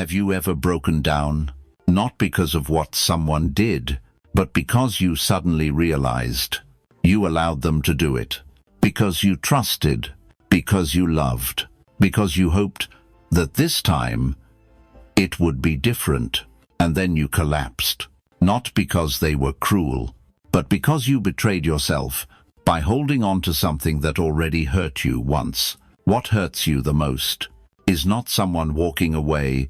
Have you ever broken down? Not because of what someone did, but because you suddenly realized you allowed them to do it. Because you trusted, because you loved, because you hoped that this time it would be different, and then you collapsed. Not because they were cruel, but because you betrayed yourself by holding on to something that already hurt you once. What hurts you the most is not someone walking away,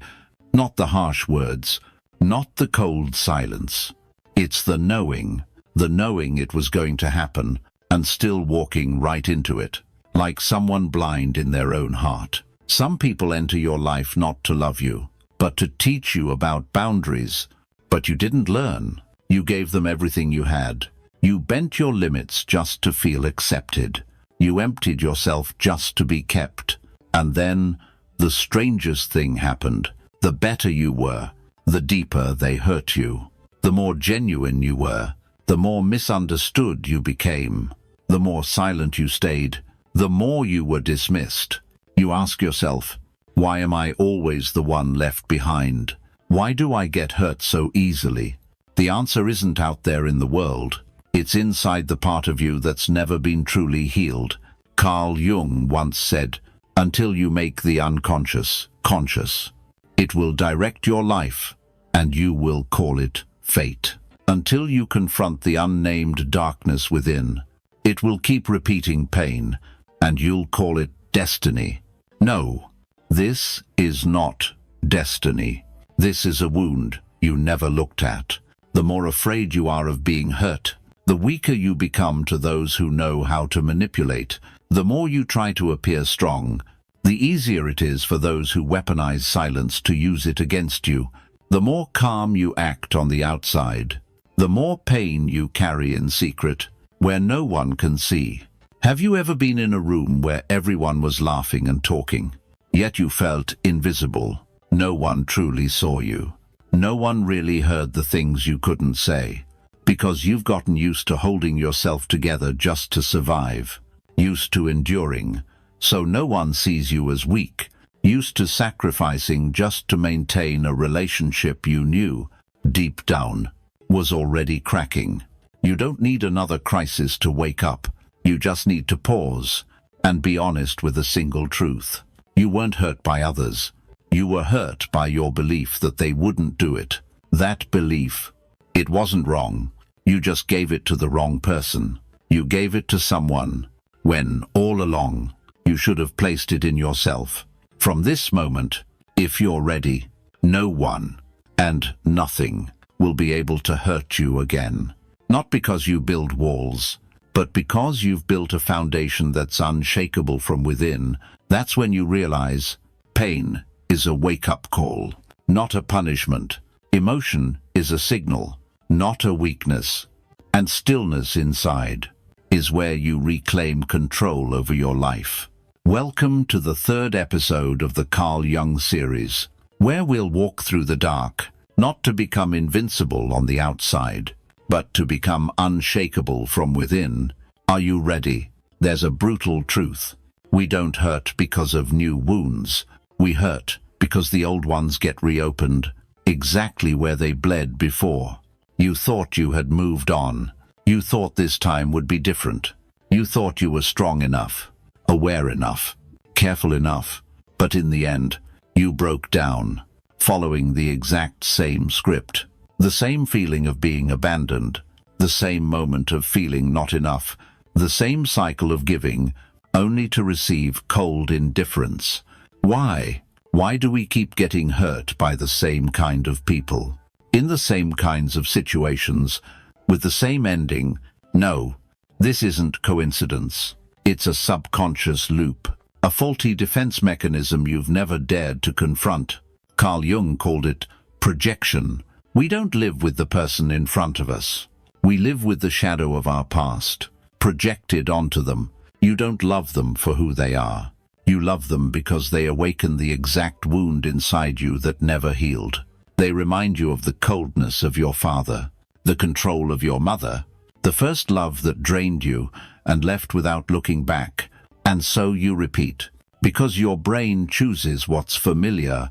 not the harsh words, not the cold silence. It's the knowing it was going to happen, and still walking right into it, like someone blind in their own heart. Some people enter your life not to love you, but to teach you about boundaries. But you didn't learn. You gave them everything you had. You bent your limits just to feel accepted. You emptied yourself just to be kept. And then the strangest thing happened. The better you were, the deeper they hurt you. The more genuine you were, the more misunderstood you became. The more silent you stayed, the more you were dismissed. You ask yourself, why am I always the one left behind? Why do I get hurt so easily? The answer isn't out there in the world. It's inside the part of you that's never been truly healed. Carl Jung once said, until you make the unconscious conscious, it will direct your life, and you will call it fate. Until you confront the unnamed darkness within, it will keep repeating pain, and you'll call it destiny. No, this is not destiny. This is a wound you never looked at. The more afraid you are of being hurt, the weaker you become to those who know how to manipulate. The more you try to appear strong, the easier it is for those who weaponize silence to use it against you. The more calm you act on the outside, the more pain you carry in secret, where no one can see. Have you ever been in a room where everyone was laughing and talking, yet you felt invisible? No one truly saw you. No one really heard the things you couldn't say, because you've gotten used to holding yourself together just to survive, used to enduring, so no one sees you as weak, used to sacrificing just to maintain a relationship you knew, deep down, was already cracking. You don't need another crisis to wake up. You just need to pause and be honest with a single truth. You weren't hurt by others. You were hurt by your belief that they wouldn't do it. That belief, it wasn't wrong. You just gave it to the wrong person. You gave it to someone, when, all along, you should have placed it in yourself. From this moment, if you're ready, no one and nothing will be able to hurt you again. Not because you build walls, but because you've built a foundation that's unshakable from within. That's when you realize pain is a wake-up call, not a punishment. Emotion is a signal, not a weakness. And stillness inside is where you reclaim control over your life. Welcome to the third episode of the Carl Jung series, where we'll walk through the dark, not to become invincible on the outside, but to become unshakable from within. Are you ready? There's a brutal truth. We don't hurt because of new wounds. We hurt because the old ones get reopened, exactly where they bled before. You thought you had moved on. You thought this time would be different. You thought you were strong enough, aware enough, careful enough. But in the end, you broke down, following the exact same script. The same feeling of being abandoned, the same moment of feeling not enough, the same cycle of giving, only to receive cold indifference. Why? Why do we keep getting hurt by the same kind of people? In the same kinds of situations, with the same ending? No, this isn't coincidence. It's a subconscious loop, a faulty defense mechanism you've never dared to confront. Carl Jung called it projection. We don't live with the person in front of us. We live with the shadow of our past, projected onto them. You don't love them for who they are. You love them because they awaken the exact wound inside you that never healed. They remind you of the coldness of your father, the control of your mother, the first love that drained you and left without looking back. And so you repeat, because your brain chooses what's familiar,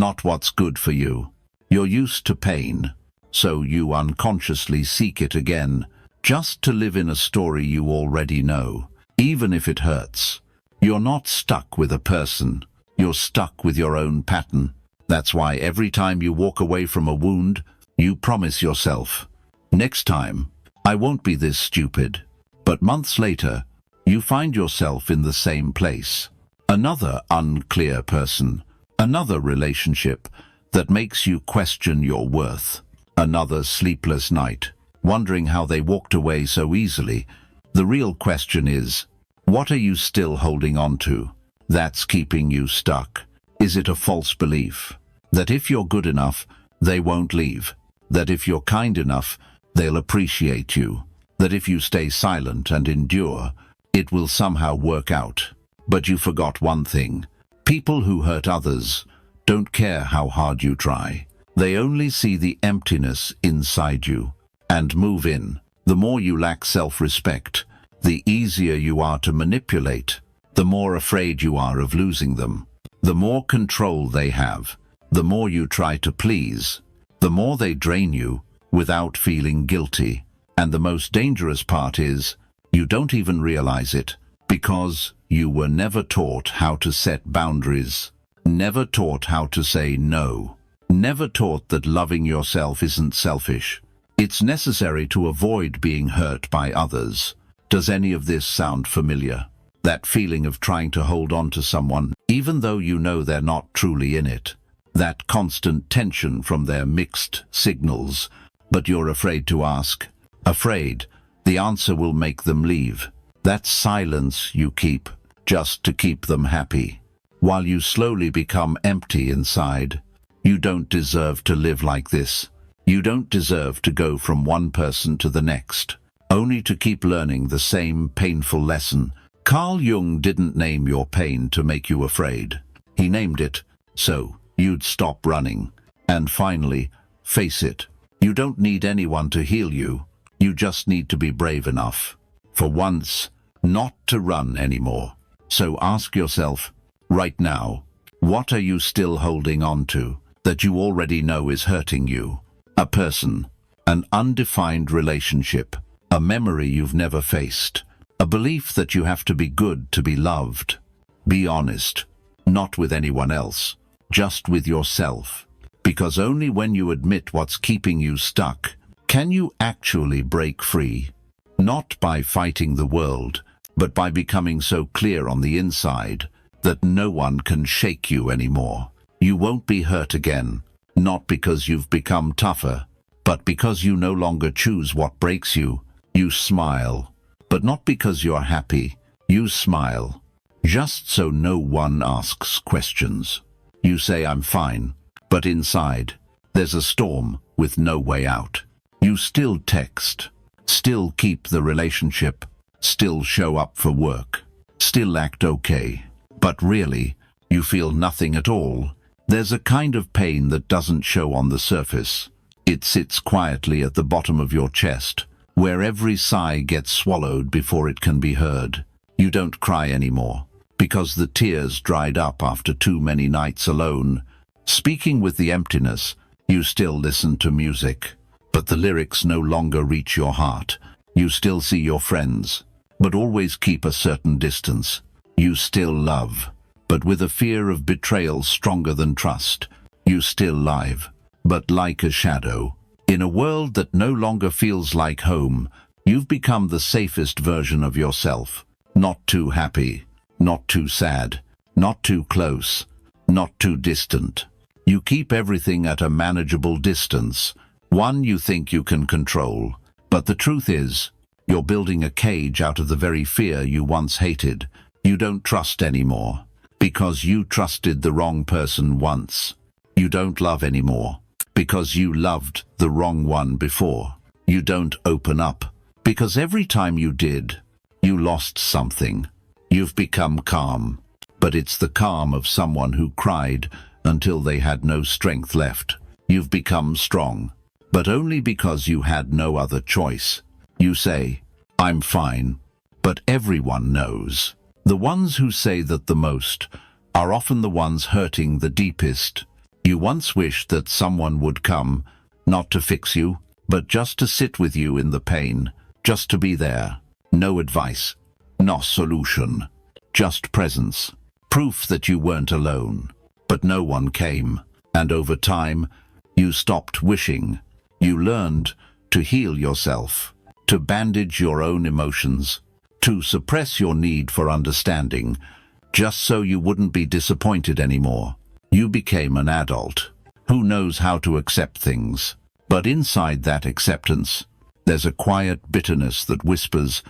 not what's good for you. You're used to pain, so you unconsciously seek it again, just to live in a story you already know, even if it hurts. You're not stuck with a person, you're stuck with your own pattern. That's why every time you walk away from a wound, you promise yourself, next time, I won't be this stupid. But months later, you find yourself in the same place. Another unclear person, another relationship that makes you question your worth. Another sleepless night, wondering how they walked away so easily. The real question is, what are you still holding on to that's keeping you stuck? Is it a false belief that if you're good enough, they won't leave? That if you're kind enough, they'll appreciate you? That if you stay silent and endure, it will somehow work out? But you forgot one thing. People who hurt others don't care how hard you try. They only see the emptiness inside you and move in. The more you lack self-respect, the easier you are to manipulate, the more afraid you are of losing them. The more control they have, the more you try to please, the more they drain you without feeling guilty. And the most dangerous part is, you don't even realize it, because you were never taught how to set boundaries, never taught how to say no, never taught that loving yourself isn't selfish. It's necessary to avoid being hurt by others. Does any of this sound familiar? That feeling of trying to hold on to someone, even though you know they're not truly in it. That constant tension from their mixed signals, but you're afraid to ask. Afraid the answer will make them leave. That silence you keep, just to keep them happy, while you slowly become empty inside. You don't deserve to live like this. You don't deserve to go from one person to the next, only to keep learning the same painful lesson. Carl Jung didn't name your pain to make you afraid. He named it so you'd stop running and finally face it. You don't need anyone to heal you. You just need to be brave enough, for once, not to run anymore. So ask yourself, right now, what are you still holding on to that you already know is hurting you? A person, an undefined relationship, a memory you've never faced, a belief that you have to be good to be loved. Be honest, not with anyone else, just with yourself. Because only when you admit what's keeping you stuck, can you actually break free. Not by fighting the world, but by becoming so clear on the inside that no one can shake you anymore. You won't be hurt again, not because you've become tougher, but because you no longer choose what breaks you. You smile, but not because you're happy. You smile, just so no one asks questions. You say, I'm fine, but inside, there's a storm with no way out. You still text, still keep the relationship, still show up for work, still act okay. But really, you feel nothing at all. There's a kind of pain that doesn't show on the surface. It sits quietly at the bottom of your chest, where every sigh gets swallowed before it can be heard. You don't cry anymore, because the tears dried up after too many nights alone. Speaking with the emptiness, you still listen to music, but the lyrics no longer reach your heart. You still see your friends, but always keep a certain distance. You still love, but with a fear of betrayal stronger than trust. You still live, but like a shadow. In a world that no longer feels like home, you've become the safest version of yourself. Not too happy, not too sad, not too close, not too distant. You keep everything at a manageable distance, one you think you can control. But the truth is, you're building a cage out of the very fear you once hated. You don't trust anymore, because you trusted the wrong person once. You don't love anymore, because you loved the wrong one before. You don't open up, because every time you did, you lost something. You've become calm, but it's the calm of someone who cried until they had no strength left. You've become strong, but only because you had no other choice. You say, I'm fine, but everyone knows. The ones who say that the most are often the ones hurting the deepest. You once wished that someone would come, not to fix you, but just to sit with you in the pain, just to be there. No advice, no solution, just presence, proof that you weren't alone. But no one came, and over time, you stopped wishing. You learned to heal yourself, to bandage your own emotions, to suppress your need for understanding, just so you wouldn't be disappointed anymore. You became an adult who knows how to accept things. But inside that acceptance, there's a quiet bitterness that whispers,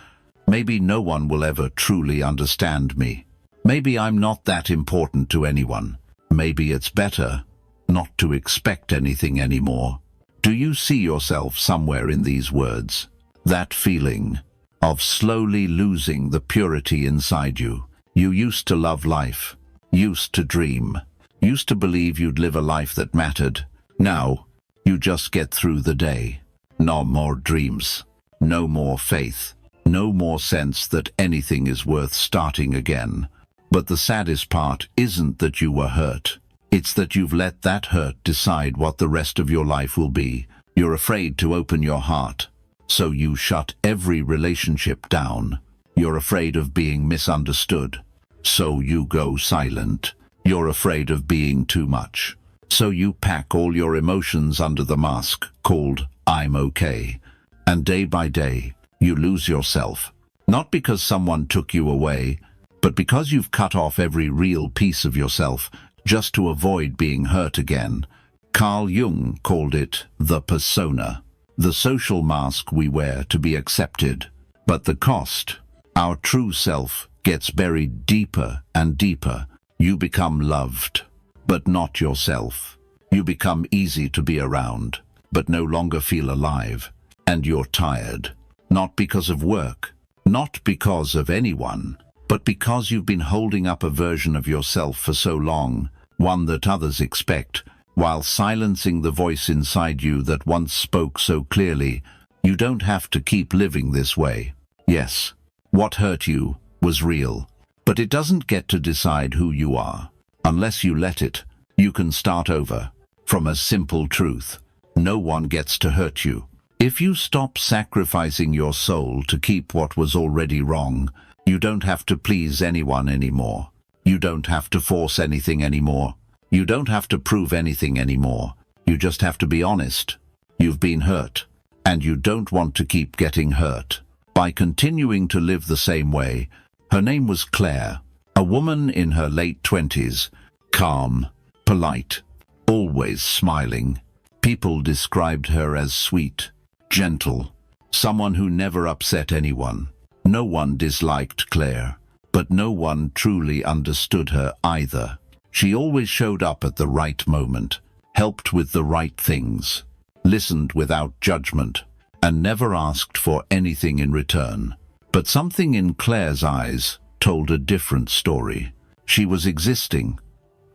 maybe no one will ever truly understand me. Maybe I'm not that important to anyone. Maybe it's better not to expect anything anymore. Do you see yourself somewhere in these words? That feeling of slowly losing the purity inside you. You used to love life, used to dream, used to believe you'd live a life that mattered. Now, you just get through the day. No more dreams, no more faith, no more sense that anything is worth starting again. But the saddest part isn't that you were hurt. It's that you've let that hurt decide what the rest of your life will be. You're afraid to open your heart, so you shut every relationship down. You're afraid of being misunderstood, so you go silent. You're afraid of being too much, so you pack all your emotions under the mask called I'm okay. And day by day, you lose yourself. Not because someone took you away, but because you've cut off every real piece of yourself just to avoid being hurt again. Carl Jung called it the persona, the social mask we wear to be accepted. But the cost, our true self, gets buried deeper and deeper. You become loved, but not yourself. You become easy to be around, but no longer feel alive. And you're tired, not because of work, not because of anyone, but because you've been holding up a version of yourself for so long, one that others expect, while silencing the voice inside you that once spoke so clearly. You don't have to keep living this way. Yes, what hurt you was real, but it doesn't get to decide who you are. Unless you let it, you can start over, from a simple truth. No one gets to hurt you. If you stop sacrificing your soul to keep what was already wrong, you don't have to please anyone anymore. You don't have to force anything anymore. You don't have to prove anything anymore. You just have to be honest. You've been hurt, and you don't want to keep getting hurt by continuing to live the same way. Her name was Claire, a woman in her late 20s, calm, polite, always smiling. People described her as sweet, gentle, someone who never upset anyone. No one disliked Claire, but no one truly understood her either. She always showed up at the right moment, helped with the right things, listened without judgment, and never asked for anything in return. But something in Claire's eyes told a different story. She was existing,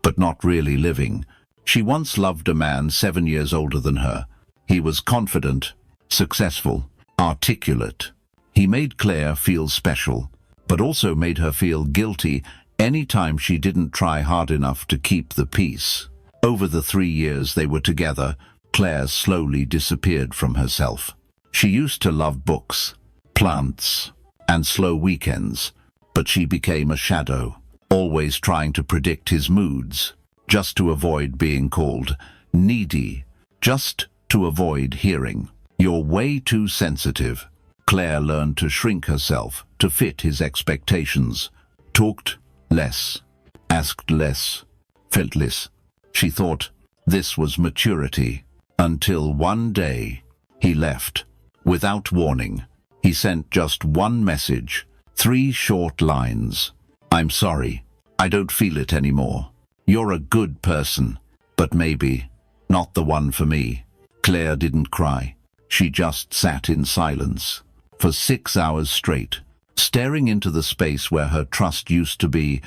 but not really living. She once loved a man 7 years older than her. He was confident, successful, articulate. He made Claire feel special, but also made her feel guilty any time she didn't try hard enough to keep the peace. Over the 3 years they were together, Claire slowly disappeared from herself. She used to love books, plants, and slow weekends, but she became a shadow, always trying to predict his moods, just to avoid being called needy, just to avoid hearing, "You're way too sensitive." Claire learned to shrink herself to fit his expectations, talked less, asked less, felt less. She thought this was maturity, until one day he left, without warning. He sent just one message, 3 short lines. "I'm sorry, I don't feel it anymore. You're a good person, but maybe not the one for me." Claire didn't cry. She just sat in silence for 6 hours straight, staring into the space where her trust used to be,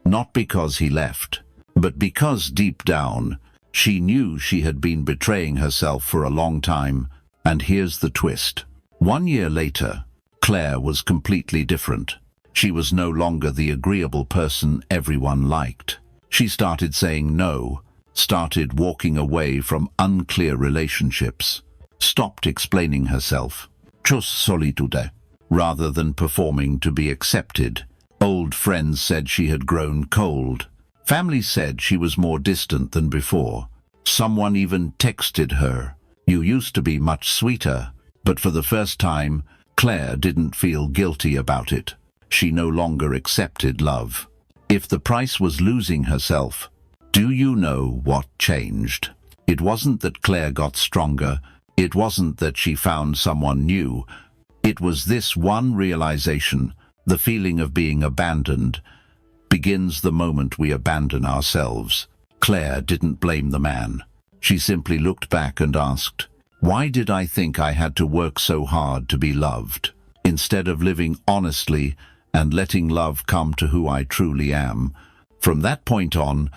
not because he left, but because deep down she knew she had been betraying herself for a long time. And here's the twist. 1 year later, Claire was completely different. She was no longer the agreeable person everyone liked. She started saying no, started walking away from unclear relationships, stopped explaining herself, chose solitude, rather than performing to be accepted. Old friends said she had grown cold. Family said she was more distant than before. Someone even texted her, "You used to be much sweeter." But for the first time, Claire didn't feel guilty about it. She no longer accepted love. If the price was losing herself, do you know what changed? It wasn't that Claire got stronger. It wasn't that she found someone new. It was this one realization: the feeling of being abandoned begins the moment we abandon ourselves. Claire didn't blame the man. She simply looked back and asked, "Why did I think I had to work so hard to be loved, instead of living honestly and letting love come to who I truly am?" From that point on,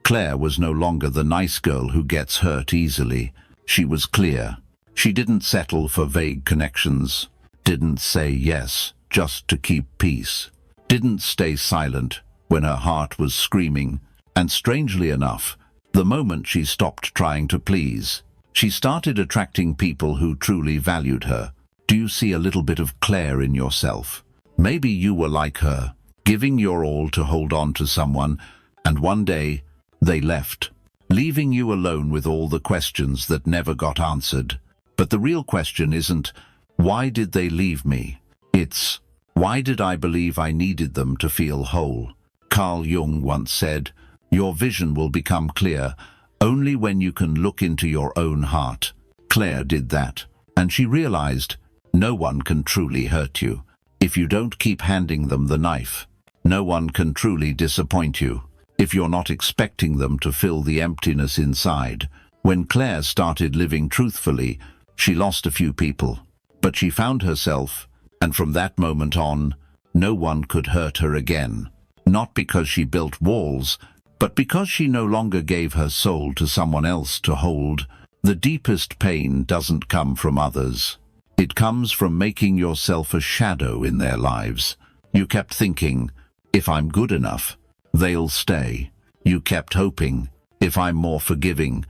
Claire was no longer the nice girl who gets hurt easily. She was clear. She didn't settle for vague connections, didn't say yes just to keep peace, didn't stay silent when her heart was screaming. And strangely enough, the moment she stopped trying to please, she started attracting people who truly valued her. Do you see a little bit of Claire in yourself? Maybe you were like her, giving your all to hold on to someone, and one day they left, leaving you alone with all the questions that never got answered. But the real question isn't, why did they leave me? It's, why did I believe I needed them to feel whole? Carl Jung once said, "Your vision will become clear only when you can look into your own heart." Claire did that, and she realized no one can truly hurt you if you don't keep handing them the knife. No one can truly disappoint you if you're not expecting them to fill the emptiness inside. When Claire started living truthfully, she lost a few people, but she found herself, and from that moment on, no one could hurt her again. Not because she built walls, but because she no longer gave her soul to someone else to hold. The deepest pain doesn't come from others. It comes from making yourself a shadow in their lives. You kept thinking, if I'm good enough, they'll stay. You kept hoping, if I'm more forgiving,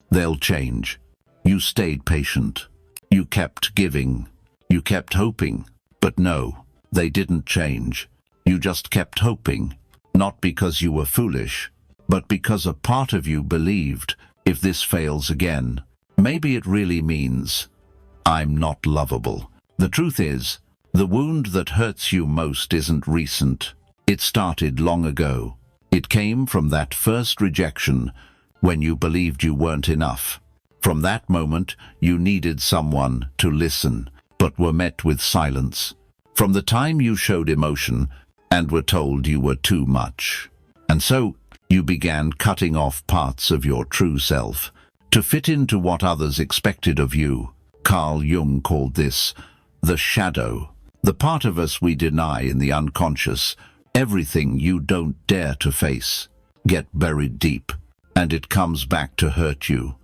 they'll change. You stayed patient. You kept giving. You kept hoping. But no, they didn't change. You just kept hoping, not because you were foolish, but because a part of you believed, if this fails again, maybe it really means I'm not lovable. The truth is, the wound that hurts you most isn't recent. It started long ago. It came from that first rejection when you believed you weren't enough. From that moment, you needed someone to listen, but were met with silence. From the time you showed emotion and were told you were too much. And so, you began cutting off parts of your true self to fit into what others expected of you. Carl Jung called this the shadow, the part of us we deny in the unconscious. Everything you don't dare to face, get buried deep, and it comes back to hurt you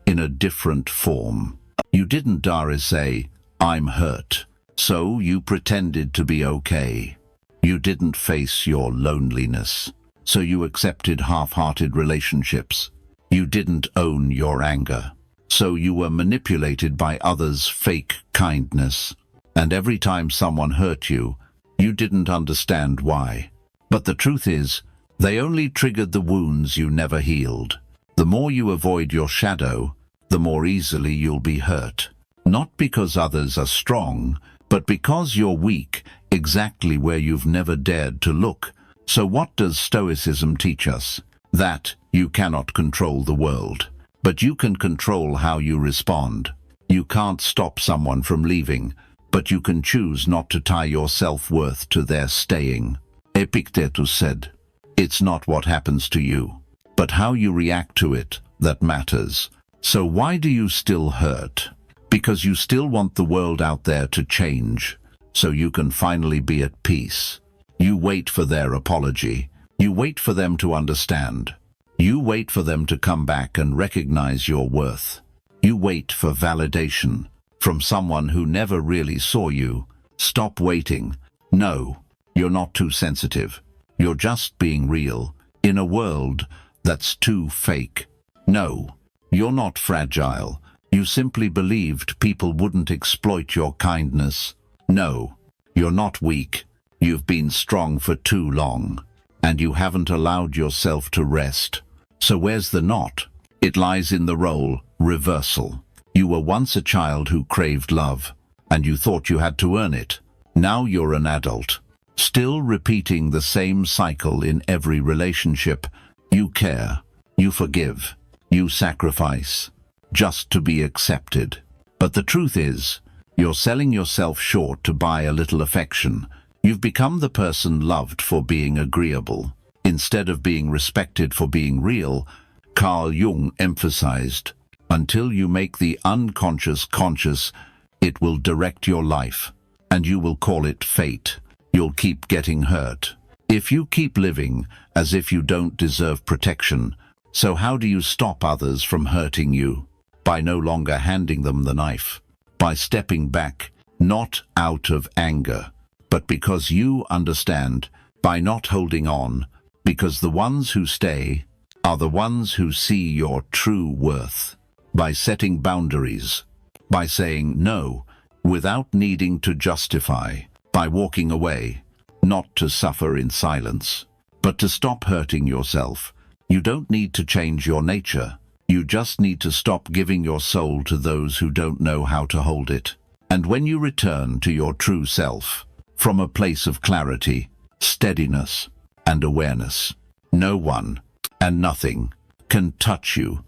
in a different form. You didn't dare say, "I'm hurt," so you pretended to be okay. You didn't face your loneliness, so you accepted half-hearted relationships. You didn't own your anger, so you were manipulated by others' fake kindness. And every time someone hurt you, you didn't understand why. But the truth is, they only triggered the wounds you never healed. The more you avoid your shadow, the more easily you'll be hurt. Not because others are strong, but because you're weak, exactly where you've never dared to look. So what does Stoicism teach us? That you cannot control the world, but you can control how you respond. You can't stop someone from leaving, but you can choose not to tie your self-worth to their staying. Epictetus said, "It's not what happens to you, but how you react to it that matters." So why do you still hurt? Because you still want the world out there to change, so you can finally be at peace. You wait for their apology. You wait for them to understand. You wait for them to come back and recognize your worth. You wait for validation from someone who never really saw you. Stop waiting. No, you're not too sensitive. You're just being real in a world that's too fake. No, you're not fragile. You simply believed people wouldn't exploit your kindness. No, you're not weak. You've been strong for too long, and you haven't allowed yourself to rest. So where's the knot? It lies in the role reversal. You were once a child who craved love, and you thought you had to earn it. Now you're an adult, still repeating the same cycle in every relationship. You care, you forgive, you sacrifice, just to be accepted. But the truth is, you're selling yourself short to buy a little affection. You've become the person loved for being agreeable, instead of being respected for being real. Carl Jung emphasized, until you make the unconscious conscious, it will direct your life, and you will call it fate. You'll keep getting hurt if you keep living as if you don't deserve protection. So how do you stop others from hurting you? By no longer handing them the knife. By stepping back, not out of anger, but because you understand. By not holding on, because the ones who stay are the ones who see your true worth. By setting boundaries, by saying no without needing to justify, by walking away, not to suffer in silence, but to stop hurting yourself. You don't need to change your nature. You just need to stop giving your soul to those who don't know how to hold it. And when you return to your true self, from a place of clarity, steadiness, and awareness, no one and nothing can touch you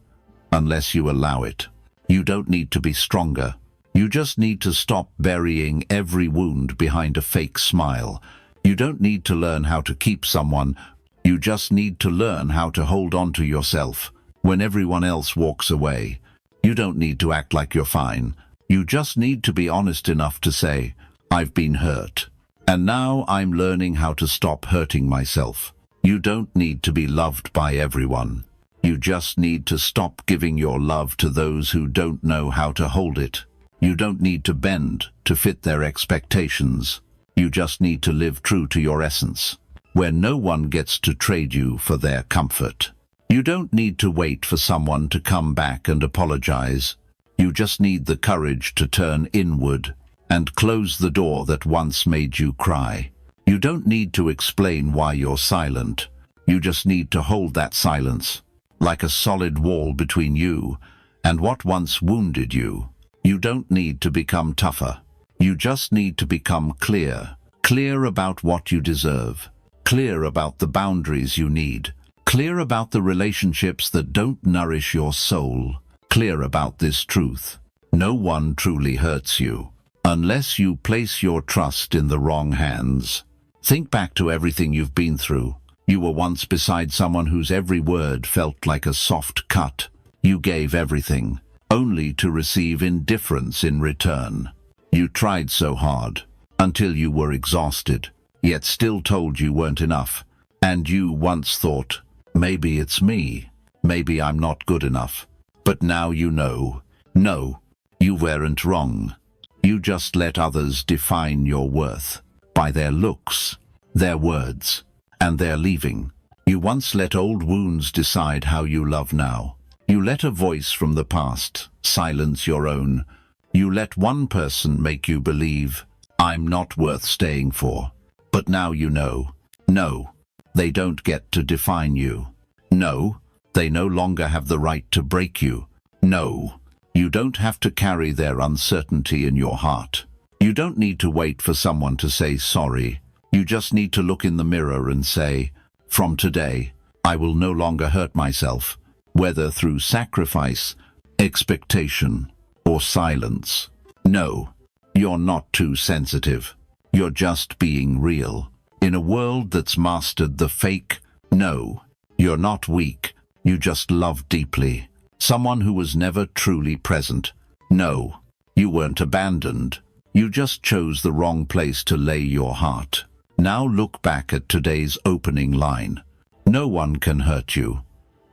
unless you allow it. You don't need to be stronger. You just need to stop burying every wound behind a fake smile. You don't need to learn how to keep someone. You just need to learn how to hold on to yourself when everyone else walks away. You don't need to act like you're fine. You just need to be honest enough to say, I've been hurt, and now I'm learning how to stop hurting myself. You don't need to be loved by everyone. You just need to stop giving your love to those who don't know how to hold it. You don't need to bend to fit their expectations. You just need to live true to your essence, where no one gets to trade you for their comfort. You don't need to wait for someone to come back and apologize. You just need the courage to turn inward and close the door that once made you cry. You don't need to explain why you're silent. You just need to hold that silence, like a solid wall between you and what once wounded you. You don't need to become tougher. You just need to become clear. Clear about what you deserve. Clear about the boundaries you need. Clear about the relationships that don't nourish your soul. Clear about this truth. No one truly hurts you unless you place your trust in the wrong hands. Think back to everything you've been through. You were once beside someone whose every word felt like a soft cut. You gave everything, only to receive indifference in return. You tried so hard, until you were exhausted, yet still told you weren't enough. And you once thought, maybe it's me, maybe I'm not good enough. But now you know, no, you weren't wrong. You just let others define your worth by their looks, their words, and their leaving. You once let old wounds decide how you love now. You let a voice from the past silence your own. You let one person make you believe, I'm not worth staying for. But now you know, no, they don't get to define you. No, they no longer have the right to break you. No, you don't have to carry their uncertainty in your heart. You don't need to wait for someone to say sorry. You just need to look in the mirror and say, from today, I will no longer hurt myself, whether through sacrifice, expectation, or silence. No, you're not too sensitive. You're just being real. In a world that's mastered the fake, no, you're not weak. You just love deeply. Someone who was never truly present. No, you weren't abandoned. You just chose the wrong place to lay your heart. Now look back at today's opening line. No one can hurt you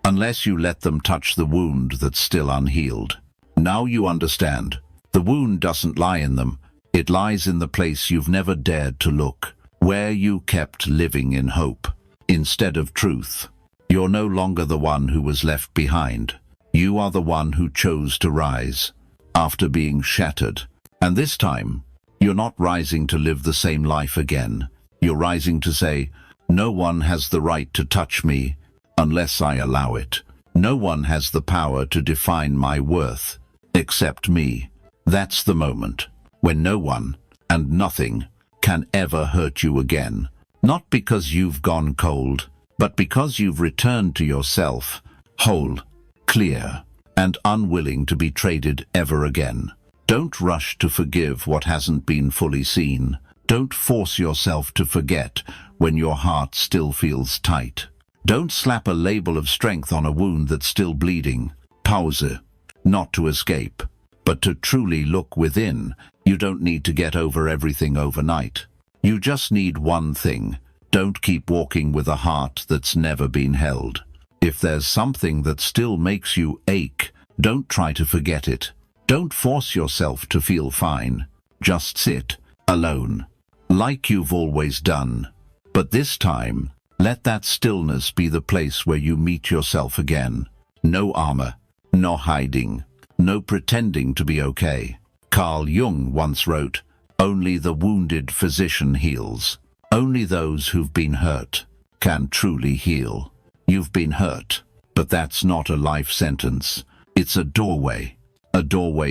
unless you let them touch the wound that's still unhealed. Now you understand. The wound doesn't lie in them. It lies in the place you've never dared to look, where you kept living in hope instead of truth. You're no longer the one who was left behind. You are the one who chose to rise after being shattered. And this time, you're not rising to live the same life again. You're rising to say, no one has the right to touch me unless I allow it. No one has the power to define my worth except me. That's the moment when no one and nothing can ever hurt you again. Not because you've gone cold, but because you've returned to yourself, whole, clear, and unwilling to be traded ever again. Don't rush to forgive what hasn't been fully seen. Don't force yourself to forget when your heart still feels tight. Don't slap a label of strength on a wound that's still bleeding. Pause. Not to escape, but to truly look within. You don't need to get over everything overnight. You just need one thing. Don't keep walking with a heart that's never been held. If there's something that still makes you ache, don't try to forget it. Don't force yourself to feel fine. Just sit, alone, like you've always done. But this time, let that stillness be the place where you meet yourself again. No armor, no hiding, no pretending to be okay. Carl Jung once wrote, "Only the wounded physician heals. Only those who've been hurt can truly heal." You've been hurt, but that's not a life sentence. It's a doorway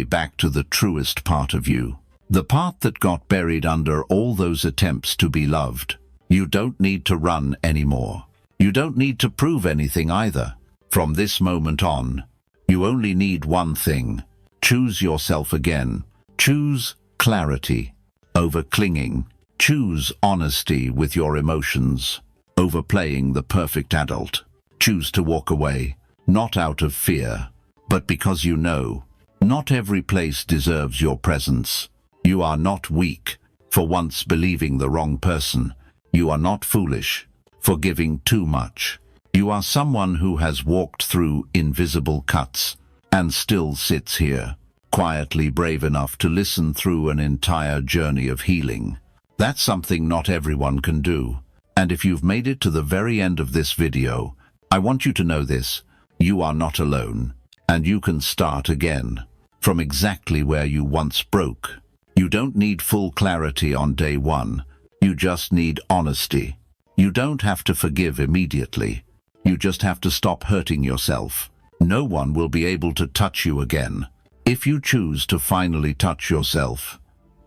back to the truest part of you. The part that got buried under all those attempts to be loved. You don't need to run anymore. You don't need to prove anything either. From this moment on, you only need one thing. Choose yourself again. Choose clarity over clinging. Choose honesty with your emotions over playing the perfect adult. Choose to walk away, not out of fear, but because you know not every place deserves your presence. You are not weak for once believing the wrong person. You are not foolish for giving too much. You are someone who has walked through invisible cuts and still sits here, quietly brave enough to listen through an entire journey of healing. That's something not everyone can do. And if you've made it to the very end of this video, I want you to know this: you are not alone, and you can start again from exactly where you once broke. You don't need full clarity on day one. You just need honesty. You don't have to forgive immediately. You just have to stop hurting yourself. No one will be able to touch you again. If you choose to finally touch yourself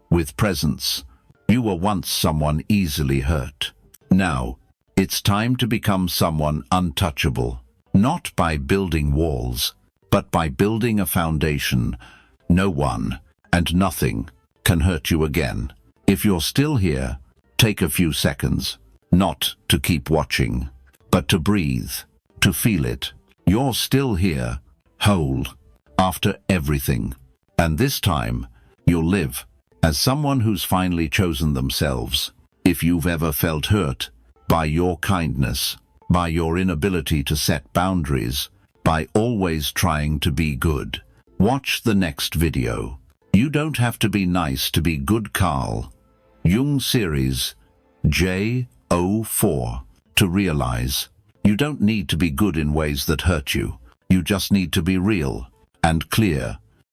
with presence, you were once someone easily hurt. Now, it's time to become someone untouchable, not by building walls, but by building a foundation. No one and nothing can hurt you again. If you're still here, take a few seconds, not to keep watching, but to breathe, to feel it. You're still here, whole, after everything. And this time, you'll live as someone who's finally chosen themselves. If you've ever felt hurt by your kindness, by your inability to set boundaries, by always trying to be good, watch the next video. You don't have to be nice to be good. Carl Jung series J-04. To realize you don't need to be good in ways that hurt you. You just need to be real and clear